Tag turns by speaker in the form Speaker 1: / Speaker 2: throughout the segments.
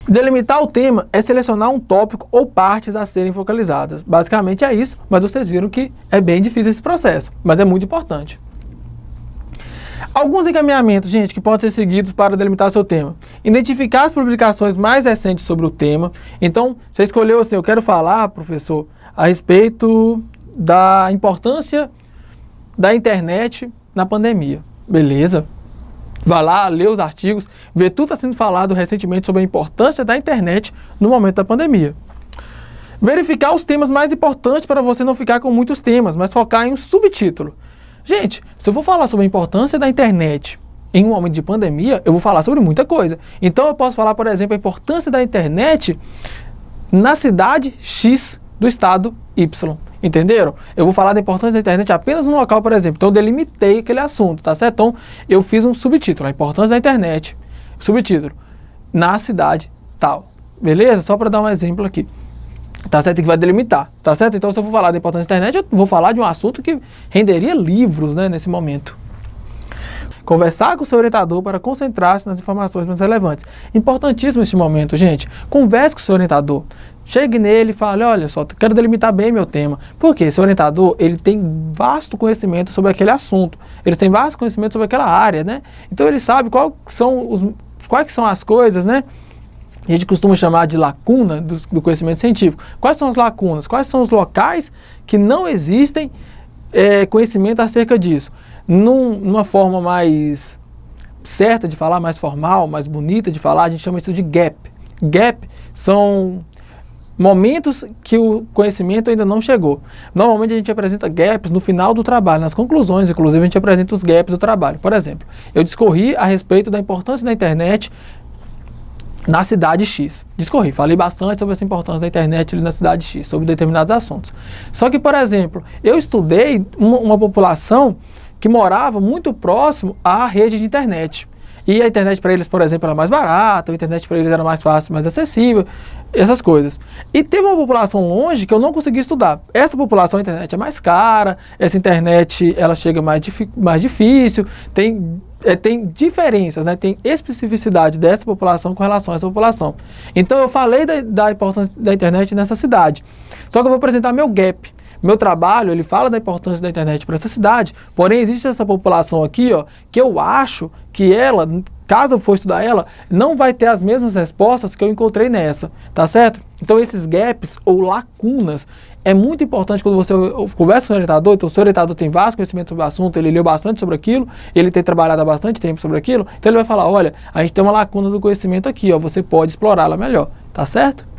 Speaker 1: Delimitar o tema é selecionar um tópico ou partes a serem focalizadas. Basicamente é isso, mas vocês viram que é bem difícil esse processo, mas é muito importante. Alguns encaminhamentos, gente, que podem ser seguidos para delimitar seu tema. Identificar as publicações mais recentes sobre o tema. Então, você escolheu assim, eu quero falar, professor, a respeito da importância da internet na pandemia. Beleza? Vai lá, lê os artigos, vê tudo está sendo falado recentemente sobre a importância da internet no momento da pandemia. Verificar os temas mais importantes para você não ficar com muitos temas, mas focar em um subtítulo. Gente, se eu for falar sobre a importância da internet em um momento de pandemia, eu vou falar sobre muita coisa. Então eu posso falar, por exemplo, a importância da internet na cidade X do estado Y. Entenderam? Eu vou falar da importância da internet apenas no local, por exemplo. Então eu delimitei aquele assunto, tá certo? Então eu fiz um subtítulo, a importância da internet. Subtítulo, na cidade tal. Beleza? Só para dar um exemplo aqui. Tá certo? Que vai delimitar, tá certo? Então se eu for falar da importância da internet, eu vou falar de um assunto que renderia livros, né, nesse momento. Conversar com o seu orientador para concentrar-se nas informações mais relevantes. Importantíssimo esse momento, gente. Converse com o seu orientador. Chegue nele e fale, olha só, quero delimitar bem meu tema. Por quê? Seu orientador, ele tem vasto conhecimento sobre aquele assunto. Ele tem vasto conhecimento sobre aquela área, né? Então ele sabe quais são as coisas, né? A gente costuma chamar de lacuna do conhecimento científico. Quais são as lacunas? Quais são os locais que não existem conhecimento acerca disso? Numa forma mais certa de falar, mais formal, mais bonita de falar, a gente chama isso de gap. Gap são momentos que o conhecimento ainda não chegou. Normalmente a gente apresenta gaps no final do trabalho, nas conclusões, inclusive a gente apresenta os gaps do trabalho. Por exemplo, eu discorri a respeito da importância da internet na cidade X. Discorri, falei bastante sobre essa importância da internet na cidade X, sobre determinados assuntos. Só que, por exemplo, eu estudei uma população que morava muito próximo à rede de internet. E a internet para eles, por exemplo, era mais barata, a internet para eles era mais fácil, mais acessível, essas coisas. E teve uma população longe que eu não consegui estudar. Essa população, a internet é mais cara, essa internet ela chega mais difícil, tem diferenças, né? Tem especificidade dessa população com relação a essa população. Então eu falei da importância da internet nessa cidade. Só que eu vou apresentar meu gap. Meu trabalho, ele fala da importância da internet para essa cidade, porém existe essa população aqui, ó, que eu acho que ela, caso eu for estudar ela, não vai ter as mesmas respostas que eu encontrei nessa, tá certo? Então esses gaps ou lacunas é muito importante quando você conversa com o orientador. Então o seu orientador tem vasto conhecimento sobre o assunto, ele leu bastante sobre aquilo, ele tem trabalhado há bastante tempo sobre aquilo, então ele vai falar, olha, a gente tem uma lacuna do conhecimento aqui, ó, você pode explorá-la melhor, tá certo?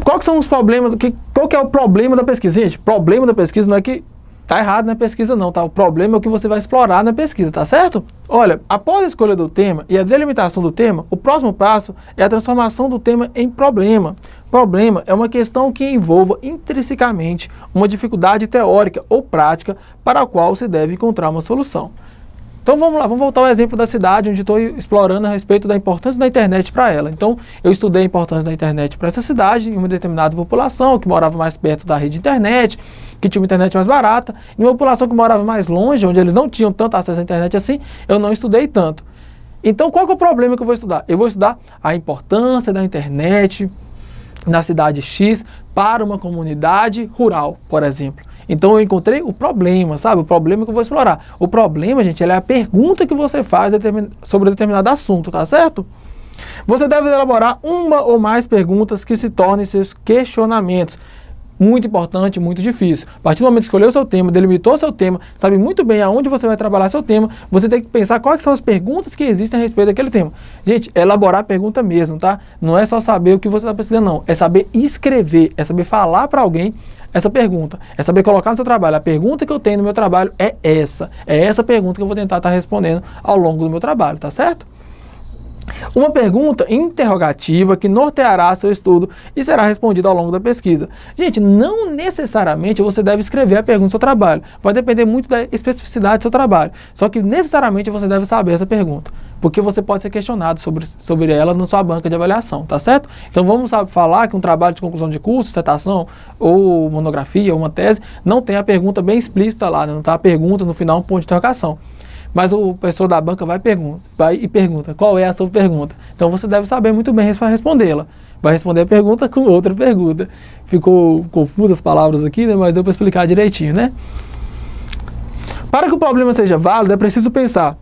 Speaker 1: Qual que são os problemas, qual que é o problema da pesquisa? Gente, problema da pesquisa não é que tá errado na pesquisa não, tá? O problema é o que você vai explorar na pesquisa, tá certo? Olha, após a escolha do tema e a delimitação do tema, o próximo passo é a transformação do tema em problema. Problema é uma questão que envolva intrinsecamente uma dificuldade teórica ou prática para a qual se deve encontrar uma solução. Então vamos lá, vamos voltar ao exemplo da cidade onde estou explorando a respeito da importância da internet para ela. Então eu estudei a importância da internet para essa cidade, em uma determinada população que morava mais perto da rede de internet, que tinha uma internet mais barata, e uma população que morava mais longe, onde eles não tinham tanto acesso à internet assim, eu não estudei tanto. Então qual que é o problema que eu vou estudar? Eu vou estudar a importância da internet na cidade X para uma comunidade rural, por exemplo. Então eu encontrei o problema, sabe? O problema que eu vou explorar. O problema, gente, é a pergunta que você faz sobre determinado assunto, tá certo? Você deve elaborar uma ou mais perguntas que se tornem seus questionamentos. Muito importante, muito difícil. A partir do momento que escolheu o seu tema, delimitou o seu tema, sabe muito bem aonde você vai trabalhar seu tema, você tem que pensar quais são as perguntas que existem a respeito daquele tema. Gente, elaborar a pergunta mesmo, tá? Não é só saber o que você está pesquisando, não. É saber escrever, é saber falar para alguém essa pergunta, é saber colocar no seu trabalho. A pergunta que eu tenho no meu trabalho é essa pergunta que eu vou tentar estar respondendo ao longo do meu trabalho, tá certo? Uma pergunta interrogativa que norteará seu estudo e será respondida ao longo da pesquisa. Gente, não necessariamente você deve escrever a pergunta do seu trabalho. Vai depender muito da especificidade do seu trabalho. Só que necessariamente você deve saber essa pergunta, porque você pode ser questionado sobre ela na sua banca de avaliação, tá certo? Então vamos falar que um trabalho de conclusão de curso, dissertação, ou monografia, ou uma tese, não tem a pergunta bem explícita lá, né? Não está a pergunta no final, um ponto de interrogação. mas o pessoal da banca vai e pergunta, qual é a sua pergunta? Então você deve saber muito bem respondê-la. Vai responder a pergunta com outra pergunta. Ficou confuso as palavras aqui, né? Mas deu para explicar direitinho, né? Para que o problema seja válido, é preciso pensar.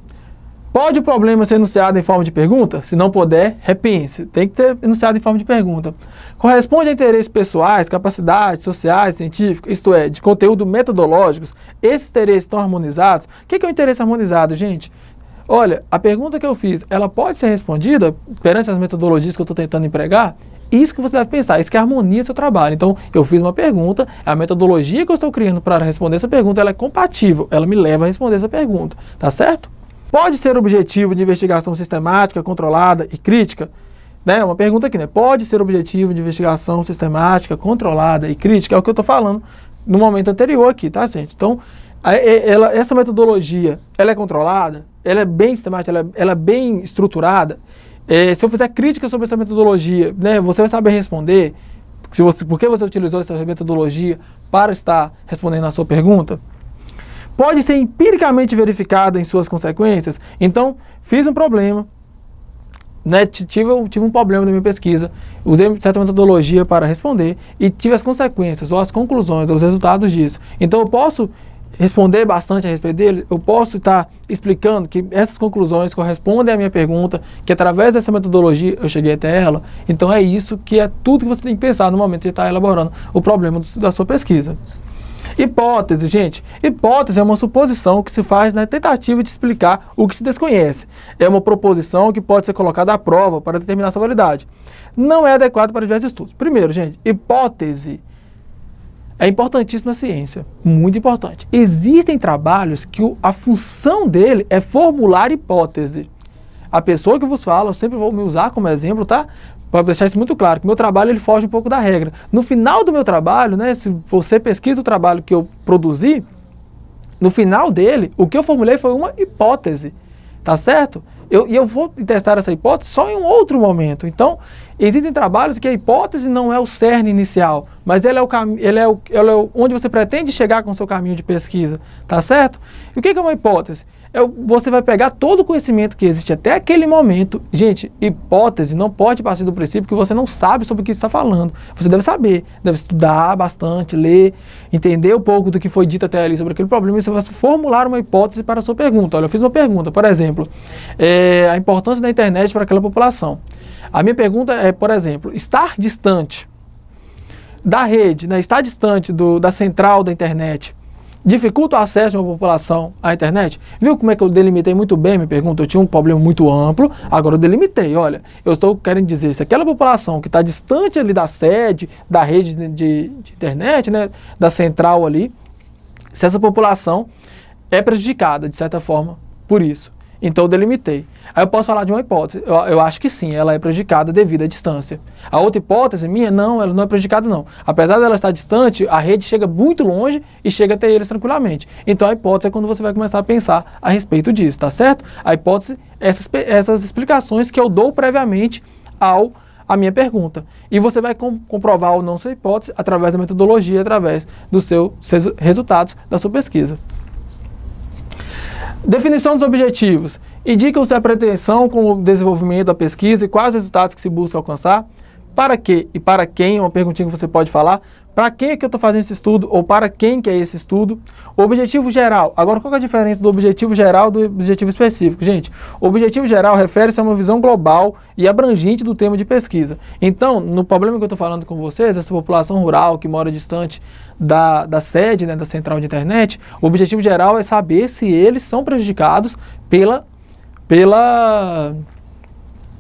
Speaker 1: Pode o problema ser enunciado em forma de pergunta? Se não puder, repense. Tem que ter enunciado em forma de pergunta. Corresponde a interesses pessoais, capacidades sociais, científicos, isto é, de conteúdo metodológicos. Esses interesses estão harmonizados? O que é um interesse harmonizado, gente? Olha, a pergunta que eu fiz, ela pode ser respondida perante as metodologias que eu estou tentando empregar? Isso que você deve pensar, isso que harmonia seu trabalho. Então, eu fiz uma pergunta, a metodologia que eu estou criando para responder essa pergunta, ela é compatível, ela me leva a responder essa pergunta, tá certo? Pode ser objetivo de investigação sistemática, controlada e crítica? Né? Uma pergunta aqui, né? Pode ser objetivo de investigação sistemática, controlada e crítica? É o que eu estou falando no momento anterior aqui, tá, gente? Então, essa metodologia, ela é controlada? Ela é bem sistemática? Ela é bem estruturada? Se eu fizer crítica sobre essa metodologia, né, você vai saber responder por que você utilizou essa metodologia para estar respondendo a sua pergunta? Pode ser empiricamente verificada em suas consequências? Então, fiz um problema, né, tive um problema na minha pesquisa, usei certa metodologia para responder e tive as consequências, ou as conclusões, ou os resultados disso. Então, eu posso responder bastante a respeito dele, eu posso estar explicando que essas conclusões correspondem à minha pergunta, que através dessa metodologia eu cheguei até ela. Então é isso que é tudo que você tem que pensar no momento de estar elaborando o problema da sua pesquisa. Hipótese, gente. Hipótese é uma suposição que se faz na tentativa de explicar o que se desconhece. É uma proposição que pode ser colocada à prova para determinar sua validade. Não é adequado para diversos estudos. Primeiro, gente, hipótese é importantíssima a ciência, muito importante. Existem trabalhos que a função dele é formular hipótese. A pessoa que vos fala, eu sempre vou me usar como exemplo, tá? Para deixar isso muito claro, que meu trabalho ele foge um pouco da regra. No final do meu trabalho, né, se você pesquisa o trabalho que eu produzi, no final dele, o que eu formulei foi uma hipótese, tá certo? E eu vou testar essa hipótese só em um outro momento. Então, existem trabalhos que a hipótese não é o cerne inicial, mas ela é onde você pretende chegar com o seu caminho de pesquisa, tá certo? E o que é uma hipótese? Você vai pegar todo o conhecimento que existe até aquele momento. Gente, hipótese não pode partir do princípio que você não sabe sobre o que está falando. Você deve saber, deve estudar bastante, ler, entender um pouco do que foi dito até ali sobre aquele problema e você vai formular uma hipótese para a sua pergunta. Olha, eu fiz uma pergunta, por exemplo, a importância da internet para aquela população. A minha pergunta é, por exemplo, estar distante da rede, né, estar distante da central da internet, dificulta o acesso de uma população à internet? Viu como é que eu delimitei muito bem, me pergunta? Eu tinha um problema muito amplo, agora eu delimitei. Olha, eu estou querendo dizer, se aquela população que está distante ali da sede, da rede de internet, né, da central ali, se essa população é prejudicada, de certa forma, por isso. Então eu delimitei. Aí eu posso falar de uma hipótese. Eu acho que sim, ela é prejudicada devido à distância. A outra hipótese minha, não, ela não é prejudicada não. Apesar dela estar distante, a rede chega muito longe e chega até eles tranquilamente. Então a hipótese é quando você vai começar a pensar a respeito disso, tá certo? A hipótese, essas explicações que eu dou previamente à minha pergunta. E você vai comprovar ou não sua hipótese através da metodologia, através dos seus resultados da sua pesquisa. Definição dos objetivos. Indicam-se a pretensão com o desenvolvimento da pesquisa e quais os resultados que se busca alcançar. Para quê e para quem? É uma perguntinha que você pode falar. Para quem é que eu estou fazendo esse estudo ou para quem que é esse estudo? O objetivo geral. Agora, qual é a diferença do objetivo geral e do objetivo específico? Gente, o objetivo geral refere-se a uma visão global e abrangente do tema de pesquisa. Então, no problema que eu estou falando com vocês, essa população rural que mora distante da sede, né, da central de internet, o objetivo geral é saber se eles são prejudicados pela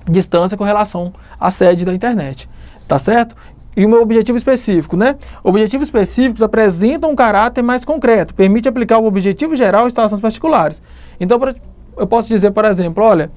Speaker 1: distância com relação à sede da internet, tá certo? E o meu objetivo específico, né? Objetivos específicos apresentam um caráter mais concreto, permite aplicar o objetivo geral em situações particulares. Então, eu posso dizer, por exemplo, olha,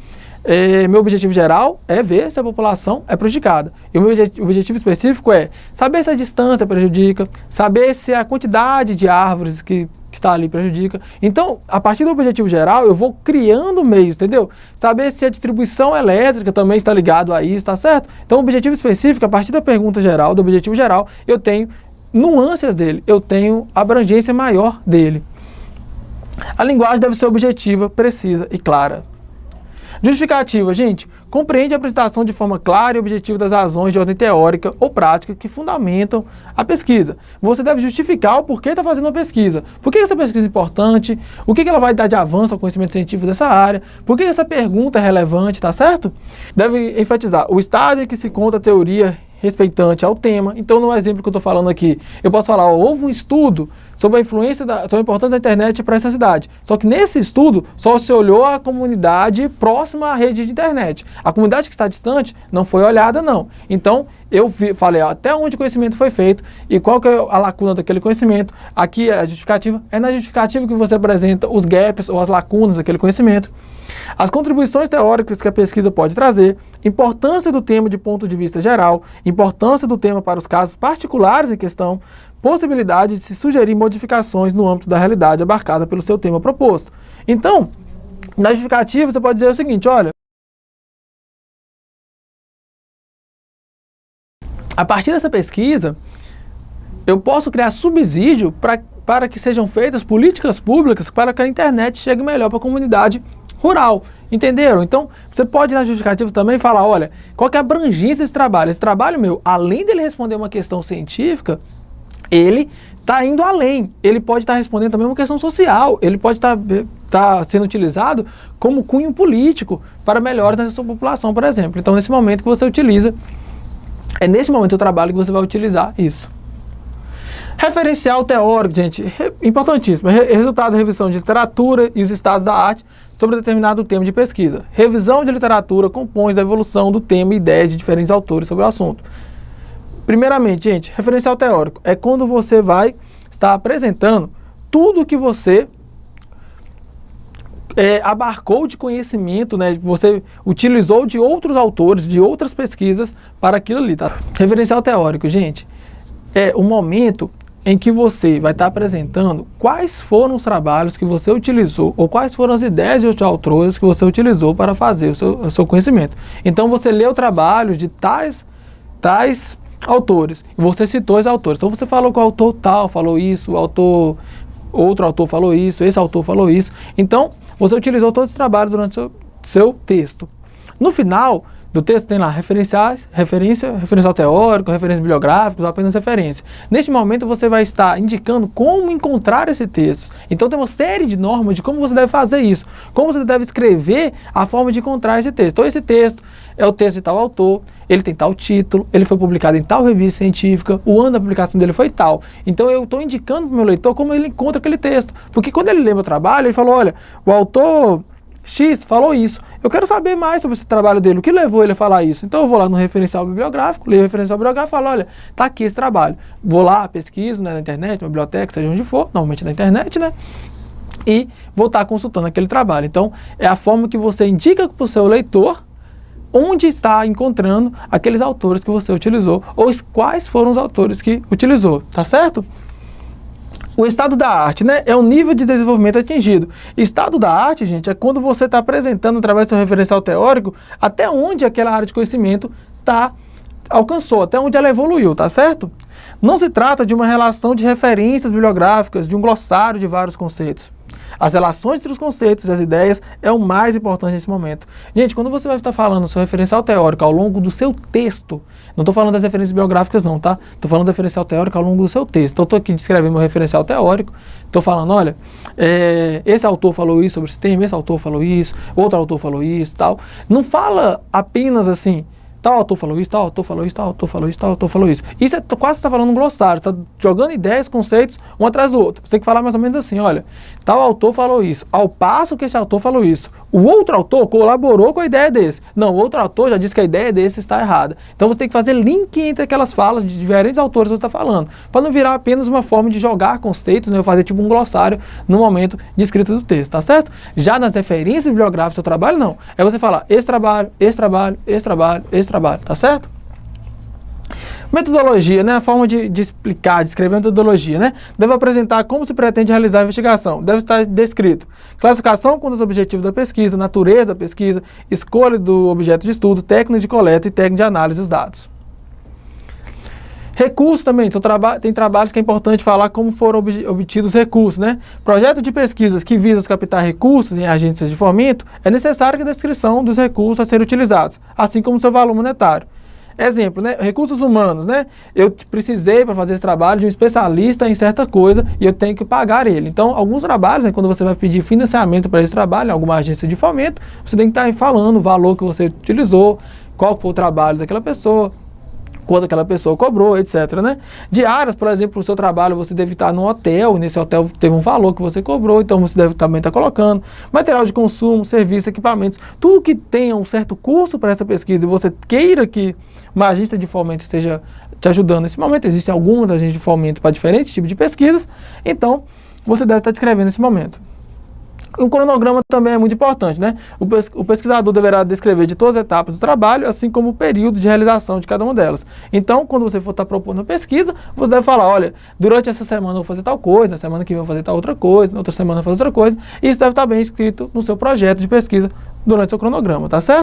Speaker 1: meu objetivo geral é ver se a população é prejudicada. E o meu objetivo específico é saber se a distância prejudica, saber se a quantidade de árvores que está ali prejudica. Então, a partir do objetivo geral, eu vou criando meios, entendeu? Saber se a distribuição elétrica também está ligado a isso, tá certo? Então, o objetivo específico, a partir da pergunta geral, do objetivo geral, eu tenho nuances dele, eu tenho abrangência maior dele. A linguagem deve ser objetiva, precisa e clara. Justificativa, gente, compreende a apresentação de forma clara e objetiva das razões de ordem teórica ou prática que fundamentam a pesquisa. Você deve justificar o porquê está fazendo uma pesquisa. Por que essa pesquisa é importante? O que ela vai dar de avanço ao conhecimento científico dessa área? Por que essa pergunta é relevante, tá certo? Deve enfatizar o estado em que se conta a teoria respeitante ao tema. Então, no exemplo que eu estou falando aqui, eu posso falar, ó, houve um estudo sobre a influência, sobre a importância da internet para essa cidade. Só que nesse estudo, só se olhou a comunidade próxima à rede de internet. A comunidade que está distante não foi olhada, não. Então, falei ó, até onde o conhecimento foi feito e qual que é a lacuna daquele conhecimento. Aqui a justificativa, é na justificativa que você apresenta os gaps ou as lacunas daquele conhecimento. As contribuições teóricas que a pesquisa pode trazer, importância do tema de ponto de vista geral, importância do tema para os casos particulares em questão, possibilidade de se sugerir modificações no âmbito da realidade abarcada pelo seu tema proposto. Então, na justificativa você pode dizer o seguinte, olha, a partir dessa pesquisa, eu posso criar subsídio para que sejam feitas políticas públicas para que a internet chegue melhor para a comunidade rural, entenderam? Então, você pode na justificativa também falar, olha, qual que é a abrangência desse trabalho? Esse trabalho meu, além dele responder uma questão científica, ele está indo além, ele pode estar respondendo também uma questão social, ele pode estar sendo utilizado como cunho político para melhoras nessa sua população, por exemplo. Então, nesse momento que você utiliza, é nesse momento do trabalho que você vai utilizar isso. Referencial teórico, gente, importantíssimo, resultado da revisão de literatura e os estados da arte sobre determinado tema de pesquisa. Revisão de literatura compõe da evolução do tema e ideias de diferentes autores sobre o assunto. Primeiramente, gente, referencial teórico é quando você vai estar apresentando tudo que você abarcou de conhecimento, né? Você utilizou de outros autores, de outras pesquisas para aquilo ali, tá? Referencial teórico, gente, é o momento em que você vai estar apresentando quais foram os trabalhos que você utilizou ou quais foram as ideias de outros autores que você utilizou para fazer o seu conhecimento. Então, você lê o trabalho de tais autores e você citou os autores. Então, você falou que o autor tal falou isso, outro autor falou isso, esse autor falou isso. Então, você utilizou todos os trabalhos durante o seu texto. No final do texto tem lá referencial teórico, referências bibliográficas, ou apenas referência. Neste momento você vai estar indicando como encontrar esse texto. Então tem uma série de normas de como você deve fazer isso, como você deve escrever a forma de encontrar esse texto. Então esse texto é o texto de tal autor, ele tem tal título, ele foi publicado em tal revista científica, o ano da publicação dele foi tal. Então eu estou indicando para o meu leitor como ele encontra aquele texto. Porque quando ele lê meu trabalho, ele falou, olha, o autor X falou isso. Eu quero saber mais sobre esse trabalho dele, o que levou ele a falar isso. Então eu vou lá no referencial bibliográfico, leio o referencial bibliográfico e falo, olha, tá aqui esse trabalho. Vou lá, pesquiso, né, na internet, na biblioteca, seja onde for, normalmente na internet, né? E vou estar consultando aquele trabalho. Então é a forma que você indica para o seu leitor onde está encontrando aqueles autores que você utilizou, ou quais foram os autores que utilizou, tá certo? O estado da arte, né, é o nível de desenvolvimento atingido. Estado da arte, gente, é quando você está apresentando através do seu referencial teórico até onde aquela área de conhecimento alcançou, até onde ela evoluiu, tá certo? Não se trata de uma relação de referências bibliográficas, de um glossário de vários conceitos. As relações entre os conceitos e as ideias é o mais importante nesse momento. Gente, quando você vai estar falando o seu referencial teórico ao longo do seu texto, não estou falando das referências bibliográficas não, tá? Estou falando do referencial teórico ao longo do seu texto. Então, estou aqui descrevendo meu referencial teórico, estou falando, olha, esse autor falou isso sobre esse tema, esse autor falou isso, outro autor falou isso, tal. Não fala apenas assim, tal autor falou isso, tal autor falou isso, tal autor falou isso, tal autor falou isso. Isso é quase está falando um glossário, está jogando ideias, conceitos, um atrás do outro. Você tem que falar mais ou menos assim, olha, tal autor falou isso, ao passo que esse autor falou isso. O outro autor colaborou com a ideia desse. Não, o outro autor já disse que a ideia desse está errada. Então você tem que fazer link entre aquelas falas de diferentes autores que você está falando, para não virar apenas uma forma de jogar conceitos, né, fazer tipo um glossário no momento de escrita do texto, tá certo? Já nas referências bibliográficas do seu trabalho, não. É você falar esse trabalho, esse trabalho, esse trabalho, esse trabalho, tá certo? Metodologia, né? A forma de explicar, de escrever a metodologia, né? Deve apresentar como se pretende realizar a investigação. Deve estar descrito classificação com os objetivos da pesquisa, natureza da pesquisa, escolha do objeto de estudo, técnica de coleta e técnica de análise dos dados. Recursos também, então tem trabalhos que é importante falar como foram obtidos recursos, né? Projetos de pesquisas que visam captar recursos em agências de fomento, é necessária a descrição dos recursos a serem utilizados, assim como seu valor monetário. Exemplo, né? Recursos humanos, né? Eu precisei para fazer esse trabalho de um especialista em certa coisa e eu tenho que pagar ele. Então, alguns trabalhos, né, quando você vai pedir financiamento para esse trabalho, em alguma agência de fomento, você tem que estar falando o valor que você utilizou, qual foi o trabalho daquela pessoa, quanto aquela pessoa cobrou, etc, né? Diárias, por exemplo, o seu trabalho, você deve estar num hotel, e nesse hotel teve um valor que você cobrou, então você deve também estar colocando. Material de consumo, serviços, equipamentos, tudo que tenha um certo custo para essa pesquisa e você queira que uma agência de fomento esteja te ajudando nesse momento, existem algumas agências de fomento para diferentes tipos de pesquisas, então você deve estar descrevendo nesse momento. O cronograma também é muito importante, né? O pesquisador deverá descrever de todas as etapas do trabalho, assim como o período de realização de cada uma delas. Então, quando você for estar propondo uma pesquisa, você deve falar, olha, durante essa semana eu vou fazer tal coisa, na semana que vem eu vou fazer tal outra coisa, na outra semana eu vou fazer outra coisa, e isso deve estar bem escrito no seu projeto de pesquisa durante o seu cronograma, tá certo?